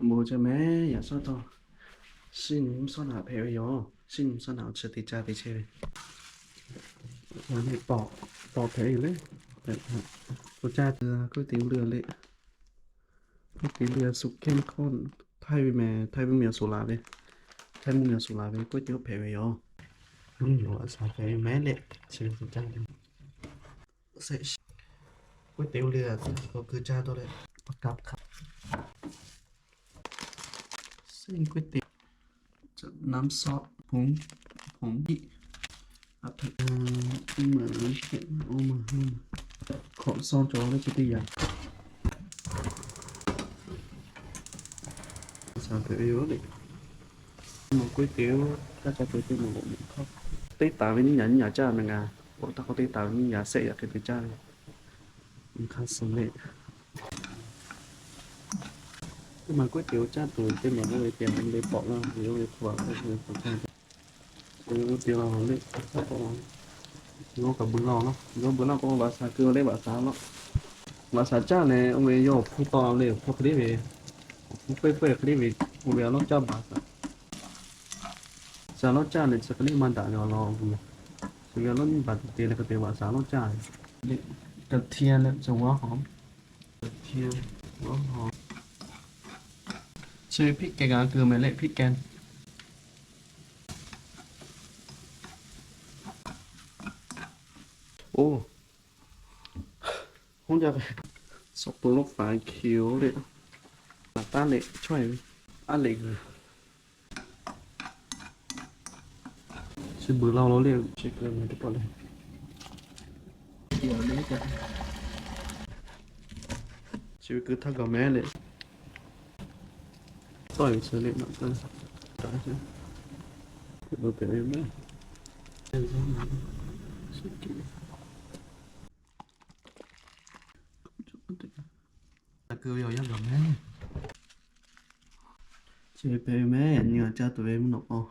Mua cho mẹ nhà sao to xin sao nào phèo yo xin sao nào chơi thì cha thì chơi rồi này bỏ phèo lấy cô cha từ cô tiểu lừa lấy cô tiểu lừa sụpเข้มข้นthay vì mẹ sụp lá về thay vì mẹ sụp lá về cô tiểu phèo yo đúng rồi sao phèo mẹ lấy chơi thì cha đi sẽ cô tiểu lừa có cứ cha tôi đấy bắt cặpครับเส้นก๋วยเตี๋ยวน้ำซอสผงดิอ่ะเหมือนเอามาขอซ่อนจอแล้วจะได้ยัง sao tự yếu đi mộtก๋วยเตี๋ยวก็จะก๋วยเตี๋ยวหมูเขาตีตาเป็นอย่างนี้จ้ามันไงบอกถ้าเขาตีตาเป็นอย่างเสียกันไปจ้ามันคันสำเร็จคือมาก๋วยเตี๋ยวจ้าตัวเป็นอย่างนั้นเลยเตรียมมันเลยบอกแล้วเดี๋ยวเลยขวางเลยของจ้าคือก๋วยเตี๋ยวเราเลยถ้าบอกโยกับบุญเราเนาะโยบุญเราก็ภาษาคือเรียกภาษาเนาะภาษาจ้าเนี่ยเอาไว้โยผู้ต่อเลยผู้คดีเวผู้เฟ้ยคดีเวเอาไว้เราจ้าภาษา sao nó cha này sẽ có liên quan nhỏ lò vì bây giờ nó bật tiền là có tiền bảo sao nó cha cà thiên là trồng hoa hòm cà thiên hoa hòm chơi pít cái gà cửa mấy lệ pít ken ô không ra về sọc bờ lốc phải khiếu đấy là ta lệ cho em ăn lệ rồi chơi bữa lâu nó liền chơi cờ này được bọn này giờ đấy cả chơi cứ thắc gà mé lên tỏi chơi lên nặng hơn đó chứ bữa bể em đấy là cứ vào gà mé chơi bể mé nhờ cha tụi em nộp ô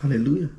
Hallelujah.